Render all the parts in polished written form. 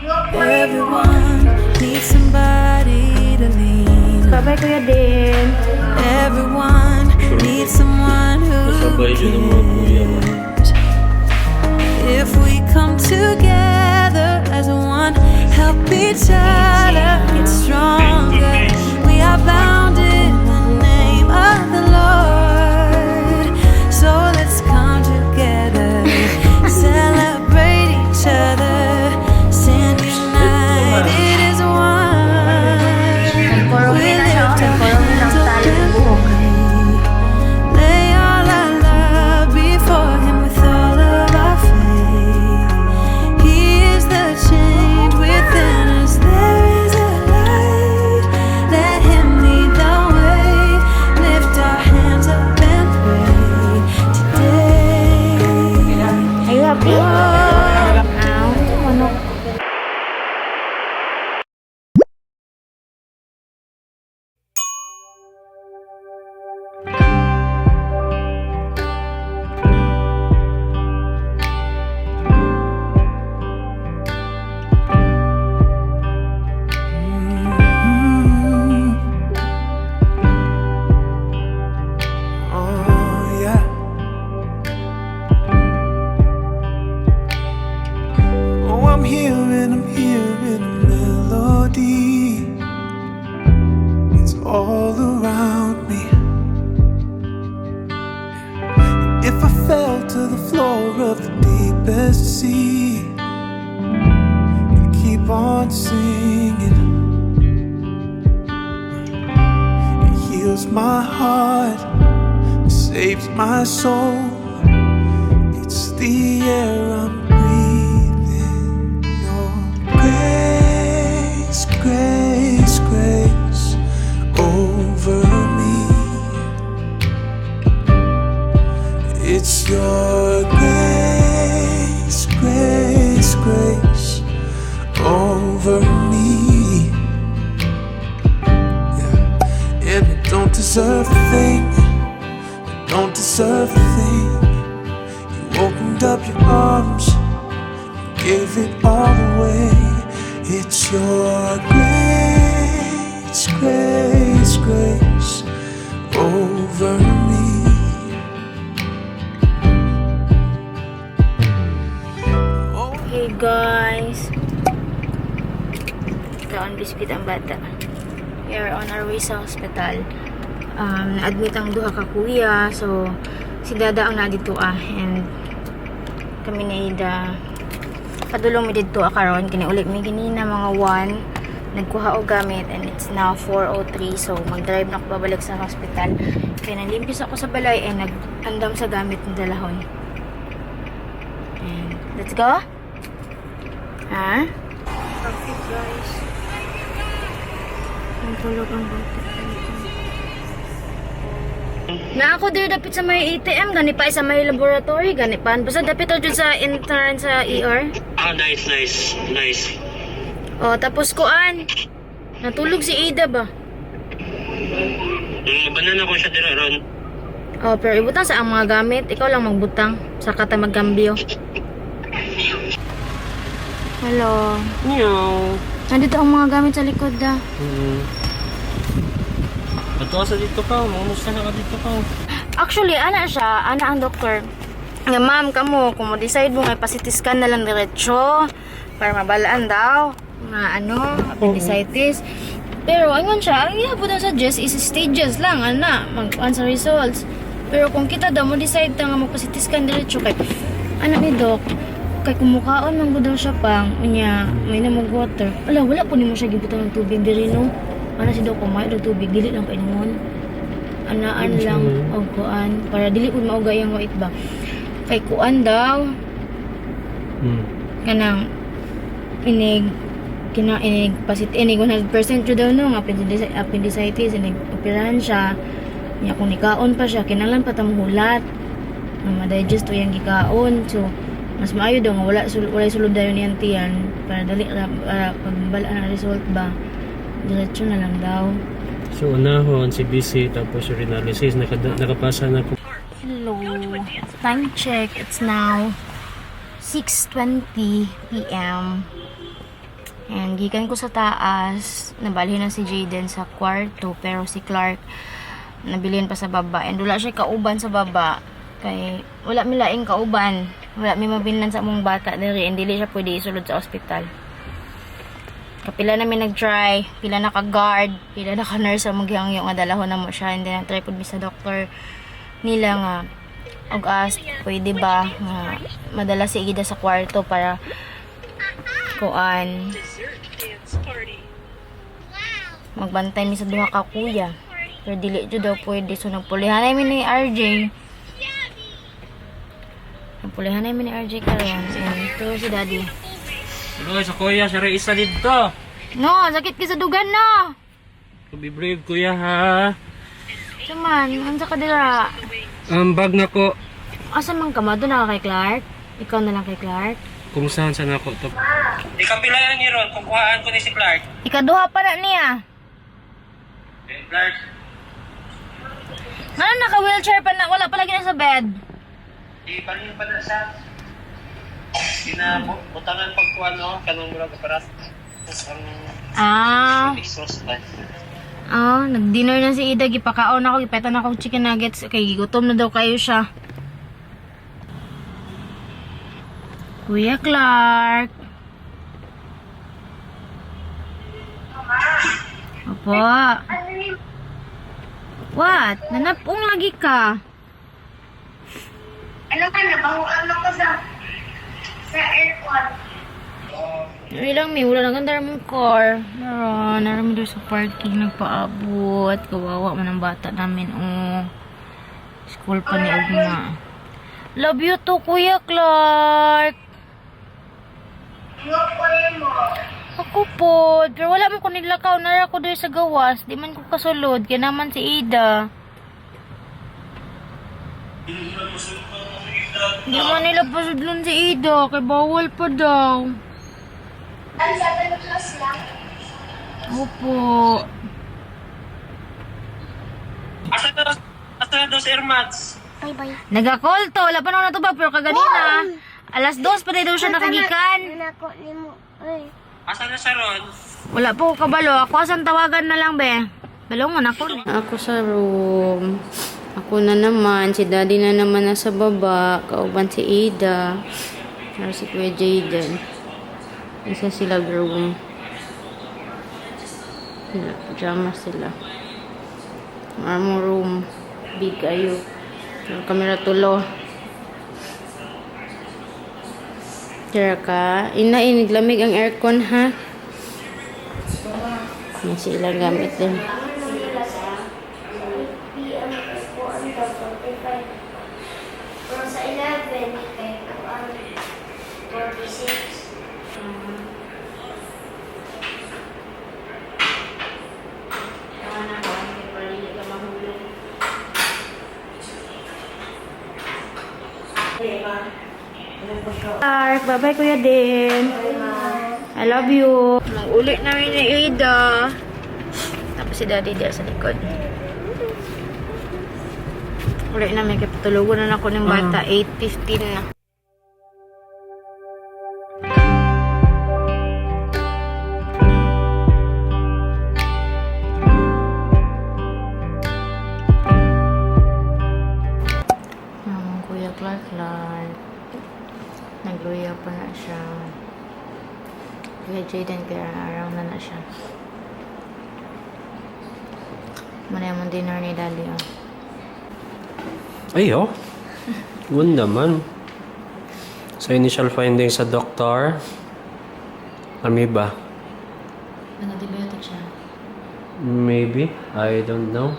Everyone needs somebody to lean on. Bye-bye, Kuya Din. Everyone needs someone who cares. If we come together as one, help each other get stronger. We are bound in the name of the Lord. So let's come together, celebrate each other, stand united as one. We lift our hands up and pray. Lay all our love before Him with all of our faith. He is the change within us. There is a light. Let Him lead the way. Lift our hands up and pray today. Are you happy? Ano? Oh, yeah. Oh, I'm hearing a melody. It's all around me. If I fell to the floor of the deepest sea, you keep on singing. It heals my heart, saves my soul. It's the air I'm breathing. Your grace, grace, grace over me. It's your grace, grace, grace over me. Yeah. And I don't deserve a thing. Don't deserve a thing. You opened up your arms, you gave it all away. It's your grace, grace, grace over me. Hey guys. Kaon bispit ang bata. We are on our way sa hospital. Na-admit ang duha ka kuya, so si dada ang nadito and kami na ida padulong mi dito karon kini ulit mi ganina mga 1 nagkuha og gamit and it's now 4:03, so mag-drive na ako babalik sa hospital kaya nalimpis ako sa balay and nag-andam sa gamit ng dalahon. And let's go. Ha? Traffic guys. Ang tulog ang bata. Na ako dir dapit sa may ATM, gani pa sa may laboratory, gani pa. Basta dapit o dyan sa entrance sa ER. Nice. O, tapos kuan. Natulog si Ida ba? Banana ko siya dira ron. O, pero ibutang sa ang mga gamit. Ikaw lang magbutang. Saka ta magkambyo. Hello. Meow. Nandito ang mga gamit sa likod da. Ato sa dito pa, mamusta na ka dito pa. Actually, ana siya, ana ang doktor. Nga ma'am, kamo, kung mo decide mo nga pasitiskan na lang diretso para mabalaan daw nga appendicitis. Pero ayun siya, ang ihapon na suggest is stages lang, ana, mag-on sa results. Pero kung kita daw mo decide ta nga magpasitiskan diretso kay ana ni doc, kay kumukaon man daw siya pang unya may namog water. Wala po nimo siya gibutang ng tubig diri no. Ana si doc kumain og tubig dili lang painuon. Anaan lang og kuan para dili pud mauga yang wait ba. Kay kuan daw. Kanang inig pasit inig 100% jud daw no nga appendicitis inig operahan siya. Nya kung nikaon pa siya kinahanglan pa ta muhulat. Na ma-digest to yang gikaon. So mas maayo daw nga wala sulod dayon niyang tiyan para dali pagbalaan ang result ba diretso na lang daw. So unahon si BC tapos urinalysis nakapasa na po. Hello, time check, it's now 6:20 p.m. gikan ko sa taas, nabalhin na si Jaden sa kwarto, pero si Clark nabilin pa sa baba. And wala siya kauban sa baba. Kay wala mi laing kauban. Wala mi mabinan sa among bata diri, and dili siya pwede isulod sa ospital. Kapila namin nag-try, pila naka-guard, pila naka-nurse ang magyangyo nga dalahon na mo siya. And then try pud mi sa doktor nila nga og ask pwede ba nga madala si Ida sa kwarto para kuan magbantay mi sa duha ka kuya, pero dili jud daw pwede. So nagpulihan namin ni RJ, karon. And ito si daddy. Hello, sa kuya, siya rin isa dito. No, sakit ka sa dugan na. Be brave kuya ha. Saman, unsa ka dira? Bag na ko. Asa man ka ma? Doon na ka kay Clark? Ikaw na lang kay Clark? Kung saan sana ako to. Ikapilayan ni Ron, kung kuhaan ko ni si Clark. Ikaduha pa na niya. Clark. Ano naka-wheelchair pa na? Wala pa lagi na sa bed. Di pa rin pa na siya. Butangan pagkuhan no, kanong mura ka paras. Ah. Exhaust pa. Ah, nag-dinner na si Ida. Gipakaon ako, gipetan ako chicken nuggets. Okay, gigutom na daw kayo siya. Kuya Clark. Opo. What? Nanapong lagi ka. Ano ka na? Banguan ako sa aircon. Ay lang, may wala na ganda mong car. Naramid doon sa parking, nagpaabot. Kawawa man ang bata namin. Oh. School pa ni Ugma. Love you to, Kuya Clark. Ano ko rin mo? Ako po. Pero wala man ko nilakaw. Nara ko doon sa gawas. Di man ko kasulod. Kaya naman si Ida. Di man nila pasudlon si Ida. Kaya bawal pa daw. Ang sabi ng class lang. Opo. Asa na daw si Ermats? Bye-bye. Nagakol to. Wala pa naman na to ba? Pero kaganina. Alas 2 pa tayo daw siya nakagikan. Nako ni mo. Ay. Asa na siya Ron? Wala po ko kabalo. Ako asan tawagan na lang be. Balongan ako. Ako sa room. Ako na naman. Si daddy na naman nasa baba. Kauban si Ida. Pero si Kuya Jaden. Isa sila room. Pajama sila. Armo room. Big kayo. Kamera tulo. Tira ka. Iniglamig ang aircon ha. Yan sila gamit din. Pero sa 11, kay 46. Bye-bye Kuya din. I love you. Nag-uli namin ni Ida. Tapos si daddy dia sa likod. Uli namin kaya patulugan na ako ng bata. 8:15 na. Kuya Clark. Nagluya pa na siya. Kuya Jaden kaya araw na siya. Manayang dinner ni daddy oh. Ayo. Good naman. Sa initial findings sa doktor, amoeba. Nag-antibiotic siya. Maybe. I don't know.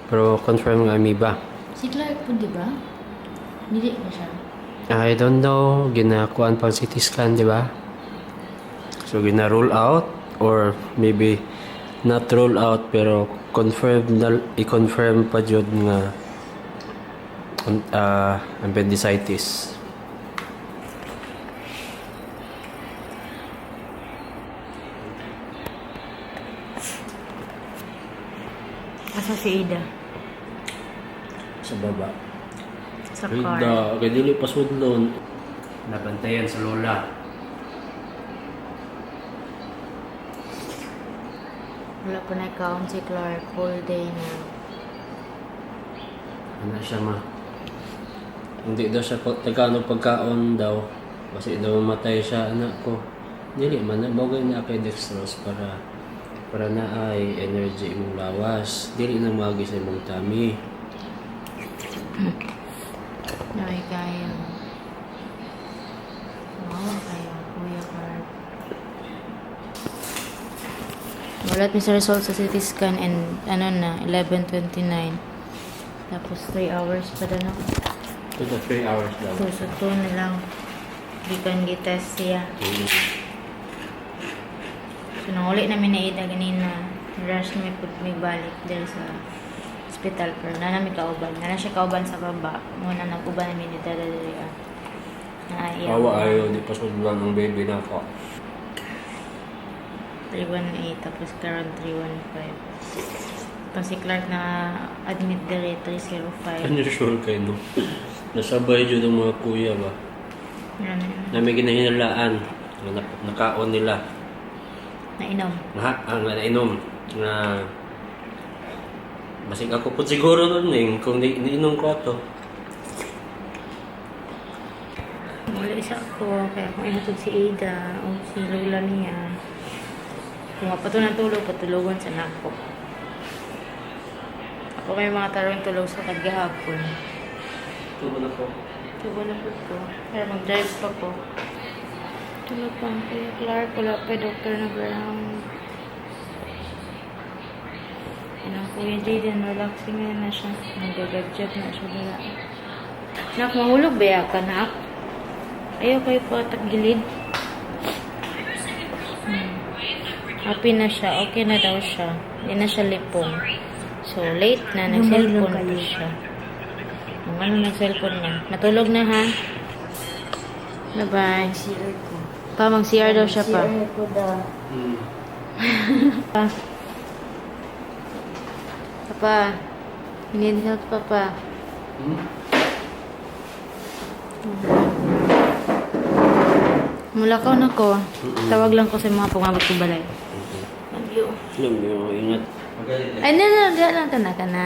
Pero confirm nga amoeba. Si Clark po, di ba? Hindi ba siya? I don't know. Ginakuan pang CT scan, di ba? So, gina-rule out or maybe not rule out pero i-confirm pa jud nga appendicitis. Asa si Ida? Sa baba. Sa car. Kaya dili pa sudlon. Nabantayan sa lola. Wala pa na ikaon si Clark. Whole day na. Ano siya ma? Hindi daw siya tagkano pagkaon daw. Kasi daw matay siya anak ko. Dili man na bagay na kay dextrose para na ay energy imong lawas. Dili na magi sa imong tummy. Ay, kaya. Wow, kaya. Kuya Clark. Walat mi sa result sa CT scan and ano na, 11:29. Tapos 3 hours pa na. 2 to 3 hours daw. So, 2 na lang. Di kan gi-test siya. So, nanguli namin na Ida ganina. Rush na may balik dahil sa hospital. Pero na namin kauban. Na siya kauban sa baba. Muna nag-uban namin ni Dada Daria. Awa ayaw, di pa sudulan ang baby na ako. 318 tapos karon 315. Tapos si Clark na admit dire 305. Ano sure kayo no? Nasabay dyan ng mga kuya ba? Ano Na may ginahinalaan. Nakaon nila. nainom. Ang nainom. Na basig ako po siguro nun eh. Kung niinom ko ito. Wala isa ako. Kaya kung inatod si Ada o si Lola niya. Kung pato ng tulog, patulugan sa nako. Ako may mga tarong tulog sa kagahapon. Tubo na po. Tubo na po ko. Kaya mag-drive pa ko. Tulog pa ang Kuya Clark. Wala pa Dr. na Brown. Yan ang Kuya Jaden. Relaxing na siya. Nag-gadget na siya. Wala. Nak, mahulog ba ka, nak? Ayaw kayo pa tagilid. Happy na siya. Okay na daw siya. Hindi na siya lipong. So, late na. Nag-cellphone pa siya. Ang ano nag-cellphone niya. Natulog na ha. Bye-bye. Pa, mag-CR daw siya pa. Papa. Need help, Papa. Mulakaw na ko. Tawag lang ko sa mga pumabot ko balay. Love you. Alam mo, ingat. Ay, na, lang ka na.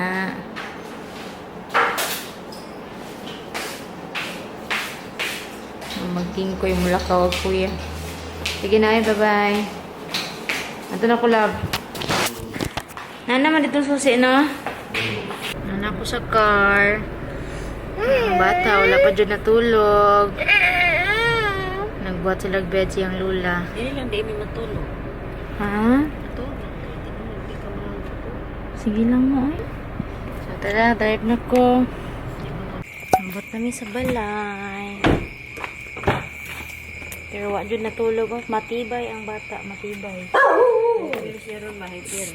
Magting ko yung mulakaw, kuya. Sige na, bye-bye. Ito na ko, love. Nana, naman dito susi, no? Nana ko sa car. Ang bata, wala pa dyan natulog. Nagbuhat sila bed siyang lula. Hindi lang, di may matulog. Ha? Matulog. Hindi ka mo lang Sige lang mo, eh. So, tara, drive na ko. Ambot namin sa balay. Pero wag dyan natulog, oh. Matibay ang bata, matibay. Pero siya ron mahipir.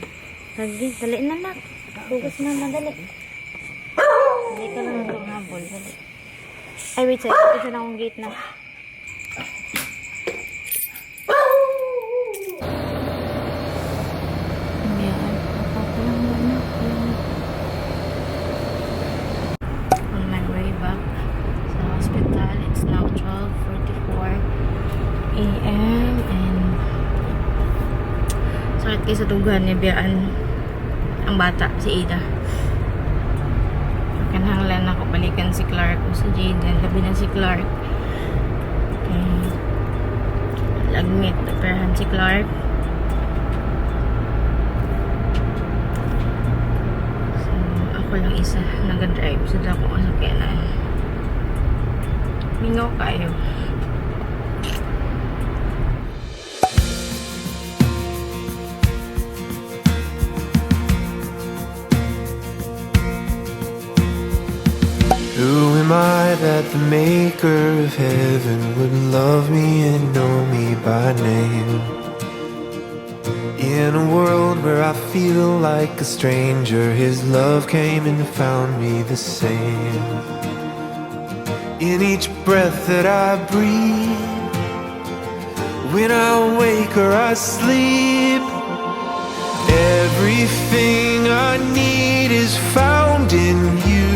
Lagi, dali na, nak. Hugas na, madali. Dali ka lang itong habol, dali. Ay, wait, sir. Ito na akong gate na. On my way back sa hospital, it's now 12:44 a.m. and sakit kayo sa tugan niya biyaan ang bata, si Ada. Kanhanglan ako balikan si Clark o si Jaden, labi na si Clark. Lagmit, operahan si Clark. So, ako lang isa nag-drive sa dako ko sa kenan. Mingaw kayo. Who am I that the maker of heaven wouldn't love me and know me by name? In a world where I feel like a stranger, His love came and found me the same. In each breath that I breathe, when I wake or I sleep, everything I need is found in You.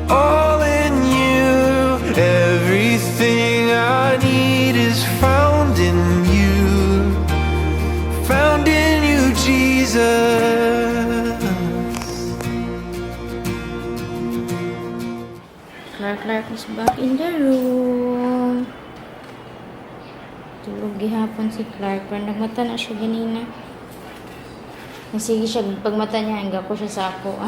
All in You, everything I need is found in You, found in You. Jesus. Clark is back in the room. Tulog gihapon si Clark. Pero nagmata na siya ganina. Sige siya, pagmata niya, hangga ko siya sa ako.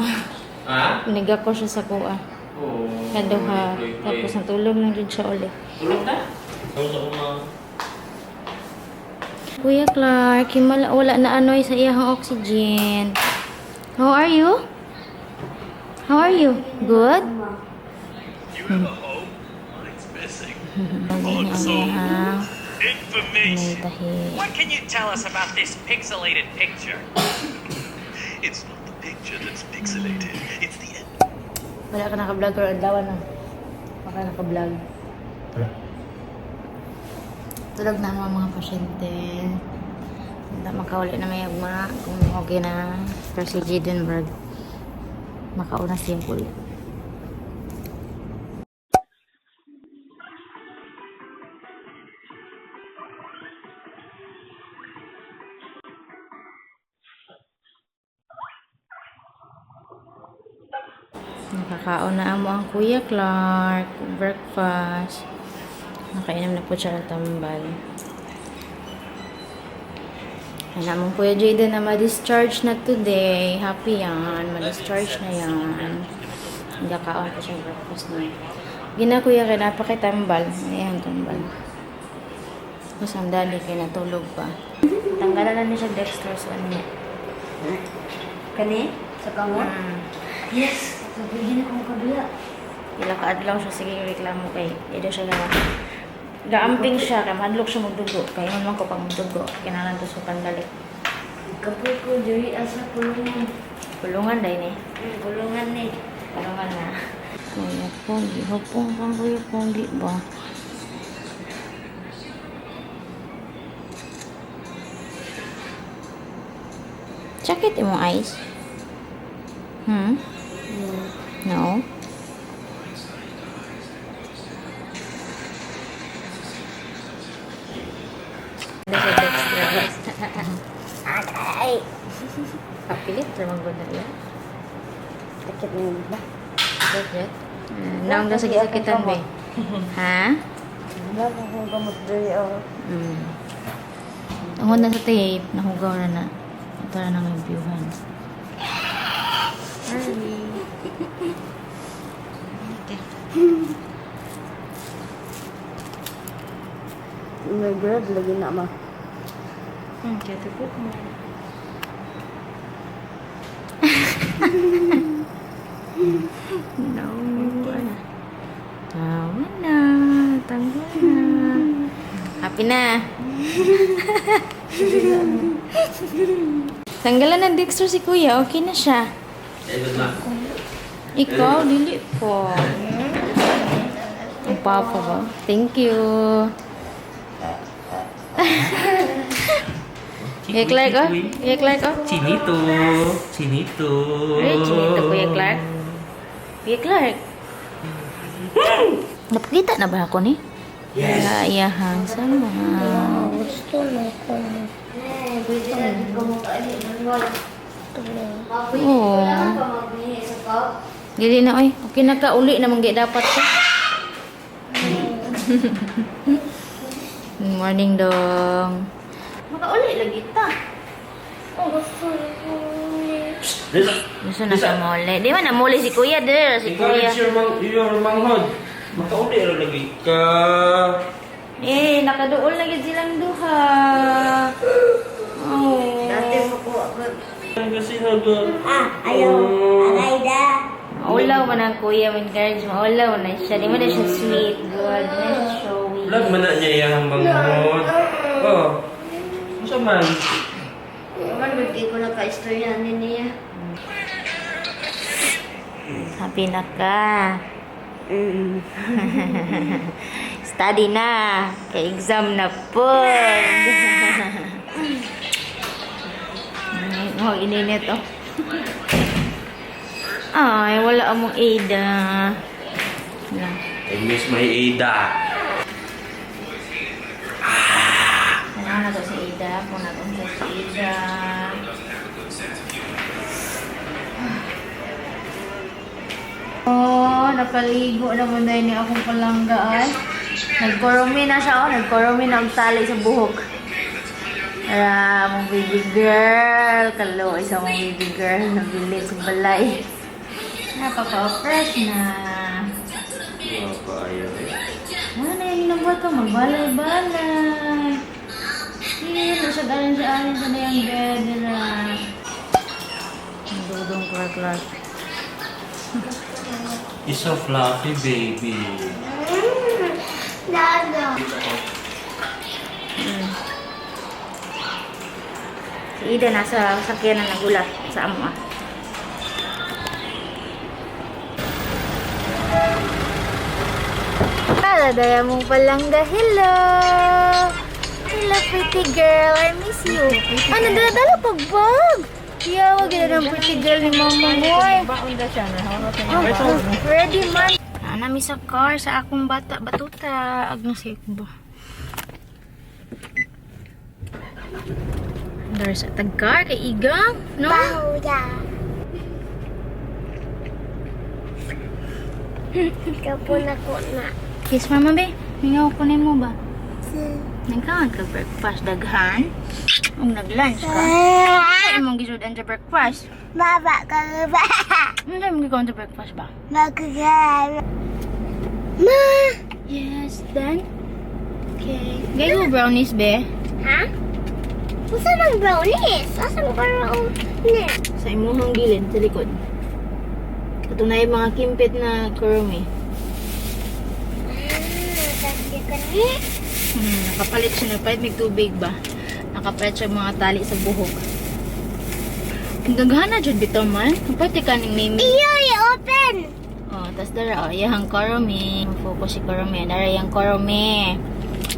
Ha? Hangga ko siya sa kuha. Oo. Kaduha. Tapos natulog lang din siya ulit. Tulog na? Tulog na. Kuya Clark, wala na anoy sa iyang oxygen. How are you? How are you? Good? Information. What can you tell us about this pixelated picture? It's not the picture that's pixelated, it's the end. Wala ka naka-vlog or adlawan na. Wala ka naka-vlog. Tulog na ang mga pasyente. Hindi makauli na may agma. Kung okay na. Pero si Jadenberg, makauna siya ulit. Nakakaon na amo ang Kuya Clark. Breakfast. Nakainom na po siya ng tambal. Alam mo Kuya Jaden na ma-discharge na today. Happy yan. Ma-discharge na yan. Nagkakaon po siya ng breakfast na. Gina Kuya kaya napakitambal. Ayan tambal. Tapos ang dali kaya natulog pa. Tanggalan na niya siya dextrose. Ano niya? Kani? Sa kamot? Yes! Sabihin akong kabila. Ilakaadlaw siya. Sige, reklamo kay. Ito siya na. Gaamping siya. Kaya madlok siya magdugo. Kaya naman ko pang magdugo. Kinalan to sa pandalik. Kapoy ko, diri asa kulungan. Kulungan dahil eh. Kulungan ni. Kulungan na. Kuya Pogi. Hapong kang Kuya Pogi ba? Sakit yung eyes? No? Ay! Kapilit, termang ganda yan. Sakit mo ba? Sakit? Naong na sakit-sakitan ba? Ha? Wala akong gamot diri oh. Ang na sa tape, nahugaw na na. Para na may viewhan. May bread lagi na ma. Kaya tupok mo. No. Tawa na. Tanggal na. Happy na. Tanggalan ng Dexter si Kuya. Okay na siya. Ikaw, dili po. Ang papa ba? Thank you. Kuya Clark, oh. Kuya Clark, oh. Chinito. Chinito. Ay, chinito, Kuya Clark. Kuya Clark. Napakita na ba ako ni? Yes. Iyahang sama. Gusto na ko. Oo. Dili na, oy. Okay na ka. Uli na manggi dapat ka. Good morning, dong. Makauli lagi ta. Gusto na sa mole. Di ba na mole si Kuya, der? Si Kuya. your manghod. Makauli ro lagi ka. Eh, nakaduol lagi silang duha. Oh. Dati mo ko ako. Kasi naga. Ayaw. Aray da. Maulaw man ang Kuya, encourage. Maulaw na siya. Di mo na siya sweet. Good. Di na siya showy. Lag man na niya iyang manghod. Oh. Ano man? Naman, hindi ko naka-istorya niya. Happy na ka. Study na. Kay exam na po. Oh, ininit oh. Ay, wala among Ada. I miss my Ada. Ano na to si Ada? Kung natin sa si Ada. Oh, napaligo naman dahil ni akong palangga ay. Nagkorumi na siya, oh. Nagkorumi na og tali sa buhok. Mong baby girl. Kalo, isa mong baby girl. Nabilit sa balay. Napaka-fresh na. Ano yung number ko? Magbalay-balay. Hindi, nasagalan siya alin sa na yung bed nila. Ang dudong clark. You're so fluffy, baby. Dada. Si Ida nasa sakyan na nagulat sa amo. Daya mo palangga. Hello! Hello, pretty girl. I miss you. Ano, dala pag bag? Yawa, gila ng pretty girl ni mama mo. Ready, man. Nami sa car sa akong batuta. Agna sa ikbo. Dar sa tagkar kay Igang, no? Bahuda. Kapuna ko na. Kiss mama be. Mingaw ko mo ba? Nagkaon ka breakfast daghan? Ang nag-lunch ka? Ay, mong gisud ang breakfast. Baba ka ba? Ano mong gikaon sa breakfast ba? Magkakala. Ma! Yes, then? Okay. Gaya mo brownies, be? Ha? Usa ng brownies? Asang brownies? Sa imuhang gilid, sa likod. Katunay mga kimpit na kurumi. Tagdi ka ni? Nakapalit siya. Nagpalit may tubig ba? Nakapalit siya mga tali sa buhok. Ang gagana dyan bitaw man. Kapati ka ng mimi. Iyo, i-open! Oh, tas dara, oh, yahang kurumi. Focus si kurumi. Dara yung kurumi.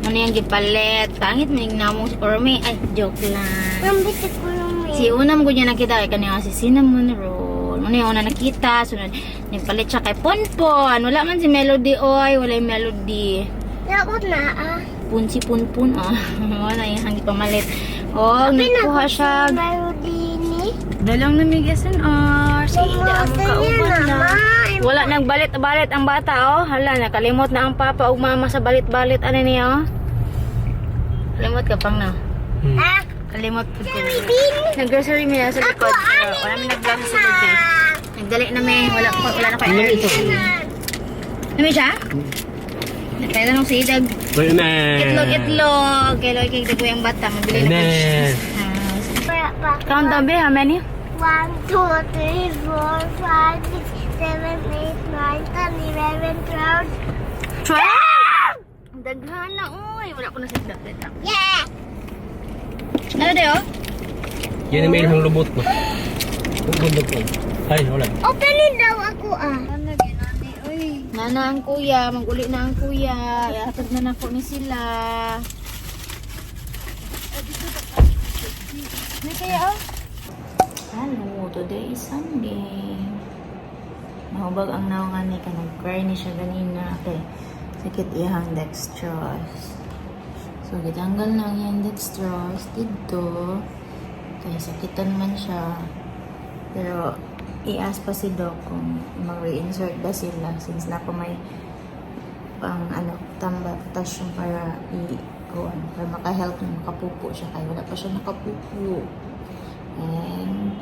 Ano yung gipalit? Pangit na yung namong si kurumi. Ay, joke lang. Mambit ko lang Si unam ko niya nakita kay kanina si cinnamon roll. Ano yung una nakita? Sunod, nagpalit siya kay Ponpon. Wala man si Melody, oy. Wala yung Melody. Nakot na Si Punpun, oh. Wala yung hangi pamalit. Oh, nagkuha siya. Melody ni? Dalang namigasan, si Ida ang kauban na. Wala nagbalit-balit ang bata, oh. Hala, nakalimot na ang papa o mama sa balit-balit. Ano niya, oh? Kalimot ka pang na. Kalimot po ko. Nag-grocery mo na sa likod. Pero wala mi nag-vlog sa likod, eh. Nagdali na may, wala na kayo energy. Ano siya? Nagkaya tanong si Idag. Itlog. Kaya kay Idag yung bata. Mabili na po. Count down, be. How many? 1, 2, 3, 4, 5, 6, 7, 8, 9, 10, 11, 12. 12? Daghan na, uy. Wala ko na sa dagdag. Yeah! Ano dayo? Yan ang may isang lubot mo. Lubot mo. Ay, wala. Openin daw ako Nana ang kuya. Mag-uli na ang kuya. Iatag na nako ni sila. Ano kaya, oh? Hello, today is Sunday. Mahubag ang naungan ni ka. Nag-cry ni siya ganina. Okay. Sakit ihang dextrose. So, gitanggal na yung dextrose dito. Kaya sakitan man siya. Pero, i-ask pa si Doc kung mag-reinsert ba sila since na po may pang potassium para para maka-help na makapupo siya. Kaya wala pa siya nakapupo. And,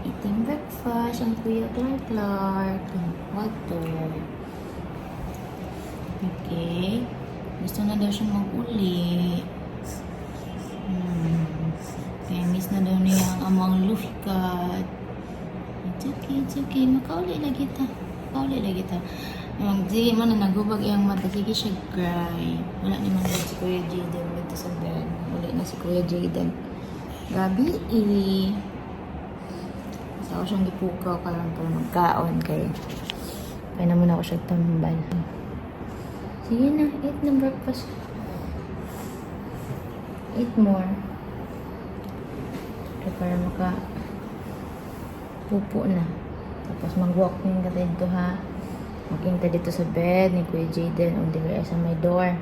eating breakfast ang Kuya Clark. Water. Okay. Gusto na daw siya mag-uli. Kaya miss na daw niya ang amang lufikat. It's okay. Makauli lagi ta. Di man na nagubag yung mata. Sige siya cry. Wala naman daw si Kuya Jaden dito sa bed. Wala na si Kuya Jaden. Gabi Basta ako siyang gipukaw karon para magkaon kayo. Kaya naman ako siya tambal. Sige na, eat ng breakfast. Eat more. So, para pupo na. Tapos mag-walking ka dito, ha. Walking ka dito sa bed ni Kuya Jaden o dito sa may door.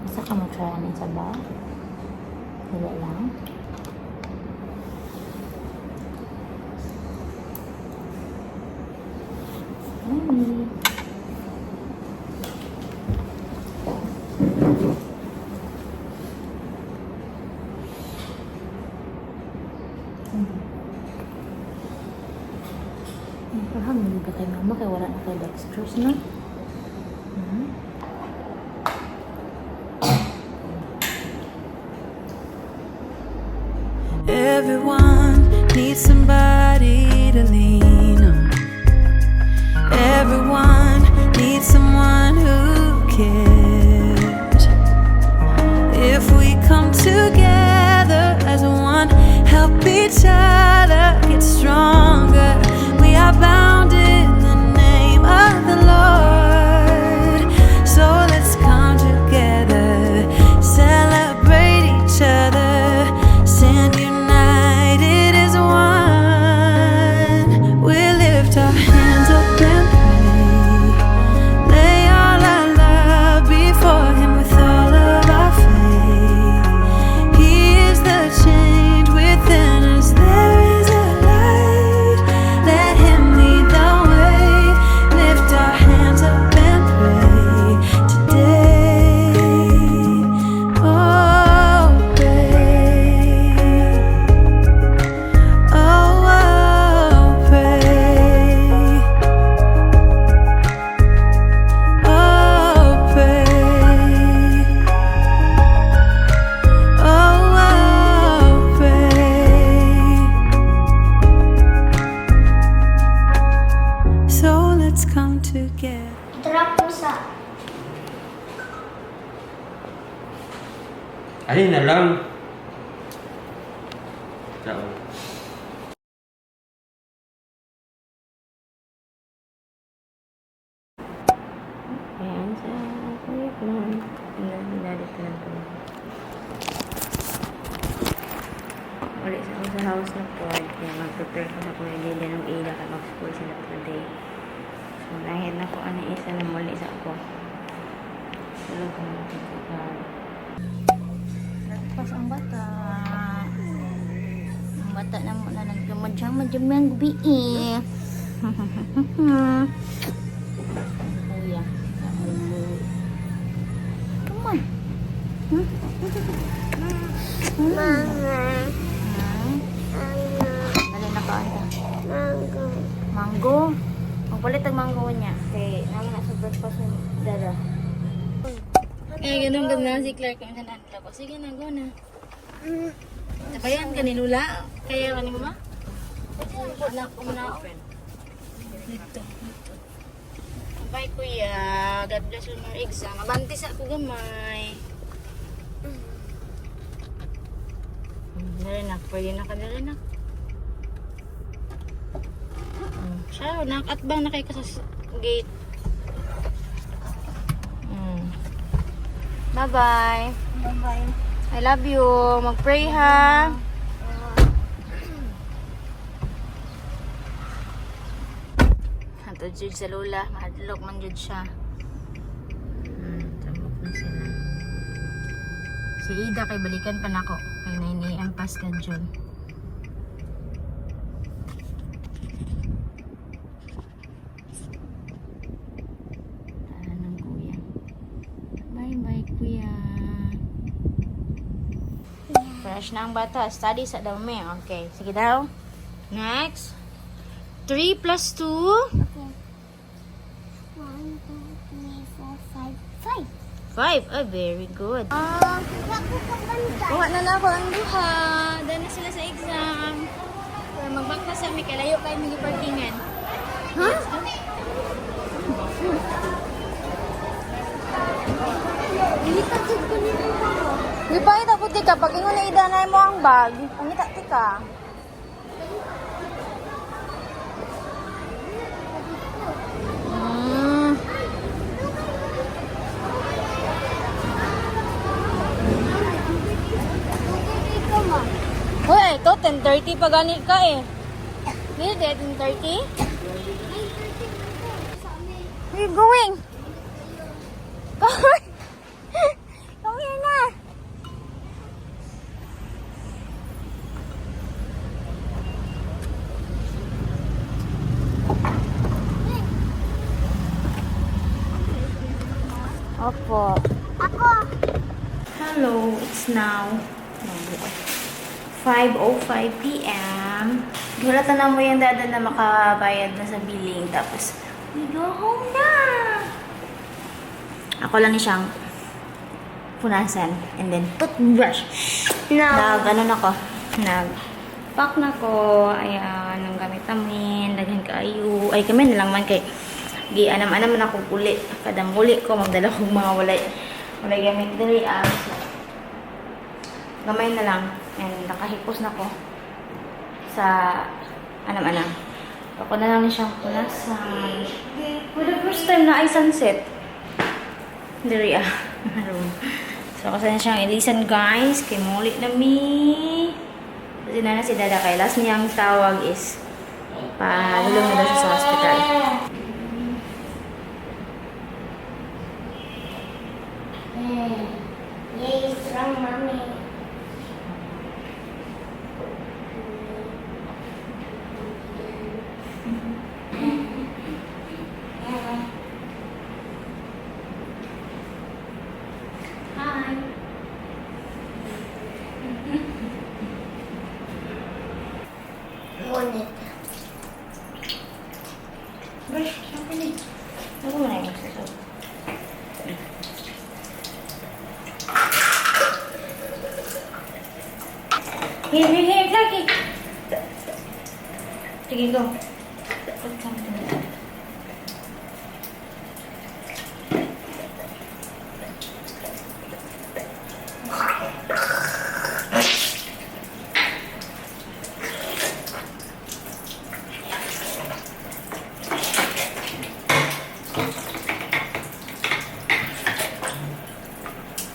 Asa ka mag-try sa ba? Wala lang. Mommy. Paham mo ba kay mama kay wala na kay dextrose na? Everyone needs somebody to lean on. Everyone needs someone who cares. If we come together as one, help each other get stronger. We are bound in the name of the Lord. So let's come together, celebrate each other, stand united as one. We lift our hands up and pray, lay all our love before Him with all of our faith. He is the change within us. There is a light. Let Him lead the way. Lift our hands up and pray today. Oh, pray. Oh, pray. Oh, pray. Oh, pray. So let's come together. Tara po sa... Alin na lang. Ciao. Ayan sa kuya ko lang. Dali ka lang po. Ulit sa ako sa house na po. Kaya mag-prepare ko sa kuya Lily ng ila ka mag-school sila today. So, nahid na ko ano isa na muli sa ako. Tulog ko na ito sa pas ang bata. Ang bata na mo na nagkamadyang ang gabi eh. Kuya. Come on. Dali na ka anta. Mango. Magpalit ang mango niya. Kaya naman na sa breakfast ni Dada. Eh, ganun ganda si Clark. Kung saan ko. Sige na, go na. Tabayan ka ni Lula. Kaya ka ni Mama? Pupod na ako muna. Dito. Bye, Kuya. God bless you ng exam. Abantis ako gamay. Dali na. Pwede na ka, dali na. Siya, nakatbang na kayo ka sa gate. Bye-bye. Bye-bye. I love you. Mag-pray ha. Ato jud sa Lola. Mahadlok man jud siya. Tamok na sila. Si Ida kay balikan pa nako. Kay nainiampas ka jud. Anong kuya? Bye-bye kuya. Fresh na ang bata. Study sa dami. Okay. Sige daw. Next. 3 plus 2. 1, 2, 3, 4, 5. 5. Oh, very good. Ako kabanda. Kuha na na ako ang duha. Dahil na sila sa exam. Pero magbangka sa may kalayo kayo may parkingan. Ha? Dito jud ko nito. Di pa ita puti ka. Pag ingon na idanay mo ang bag, pangita tika. Hoy, ito 10:30 pa gani ka eh. Dili 10:30? Where you going? Come here na. Opo. Ako. Hello, it's now 5:05 p.m. Gulatan na mo yung dada na makabayad na sa billing. Tapos, we go home na! Ako lang siyang punasan. And then, toothbrush. No. Nag-ano na ko. Nag-pack na ko. Ayan, ang gamit namin. Daghan kayo. Ay, kami na lang man kay gianam-anam na akong uli. Kadang uli ko, magdala kong mga walay gamit dili. So, gamay na lang. And nakahipos na ko sa anam-anam. Ako na lang siyang punasan. For the first time na ay sunset. Diri room. So, kasi na siyang ilisan guys. Kay muli na mi. Kasi na si Dada kay last niyang tawag is palulong na daw siya sa hospital. Yay, strong mommy. Hi. Ngunit. Brush, siyempre din. Ano mo na yung magsasaw? Here, Clarky! Sige, go. Put something there.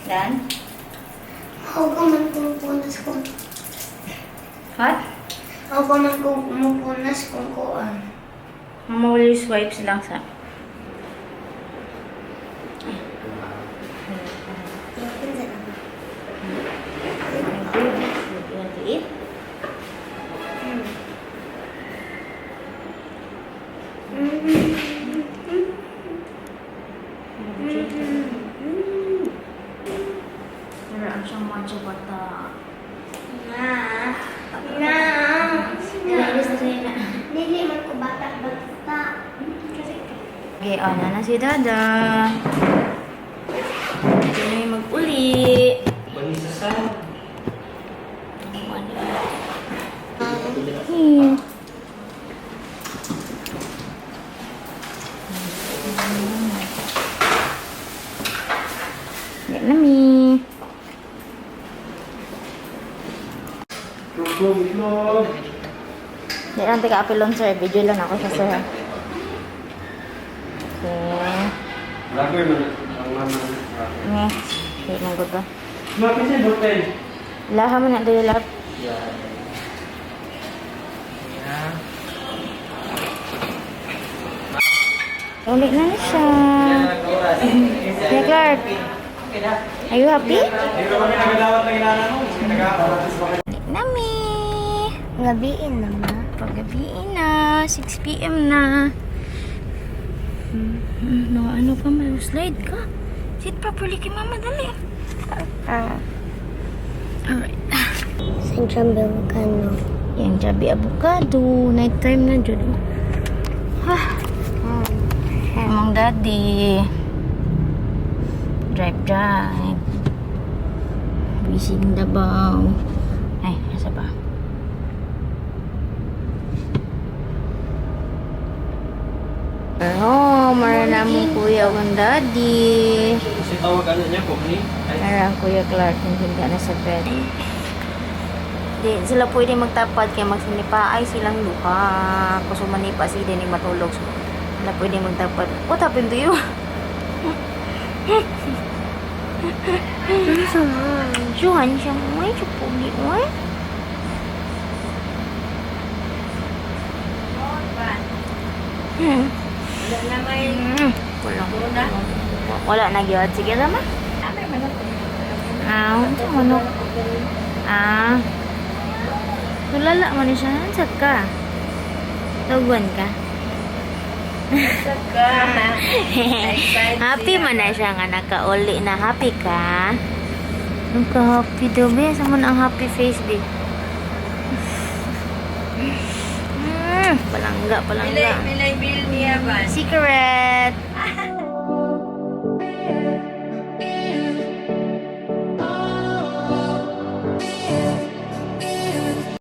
Done? Ako ka man pumupunas kung... What? Ako ka man pumupunas kung kuan. Mama will use wipes lang sa... You want to eat? Meron siyang matcha bata. Dili man ko bata-bata. Okay, na si Dada. Ito na yung mag-uli. Yan na mi. Hindi lang taga-apilon sir. Video lang ako sa sir. Okay. Vlogger man ang mama. Okay, manggot ba? Mapin siya doktor. Laha mo na dali lap. Ulit na na siya. Okay, Clark. Are you happy? Nami. Gabiin naman. Paggabiin na. 6 p.m. na. No, ano pa? May slide ka. Sit properly kay mama. Dali. Alright. Sa Jamaican, Yang jabi avocado. Night time na dyan. Emang daddy. Drive. Bising Dabaw. Ay, nasa ba? Oh, marana mo kuya kong daddy. Kasi tawagan niya po ni. Marang kuya Clark yung hindi na sa bed. Di sila pwede magtapad kaya magsinipaay silang luha. Kasi manipa sila ni matulog. So, sila pwede magtapad. What happened to you? Juhan siya mo ay chupuli mo ay. Wala na gyud. Sige ra ma. Manok. Tulala man siya. Sat ka. Tawgan ka. Happy man na siya nga nakauli na. Happy ka? Nagka-happy daw, be. Saan mo na ang happy face, be? Palangga. Milay bill niya ba? Secret.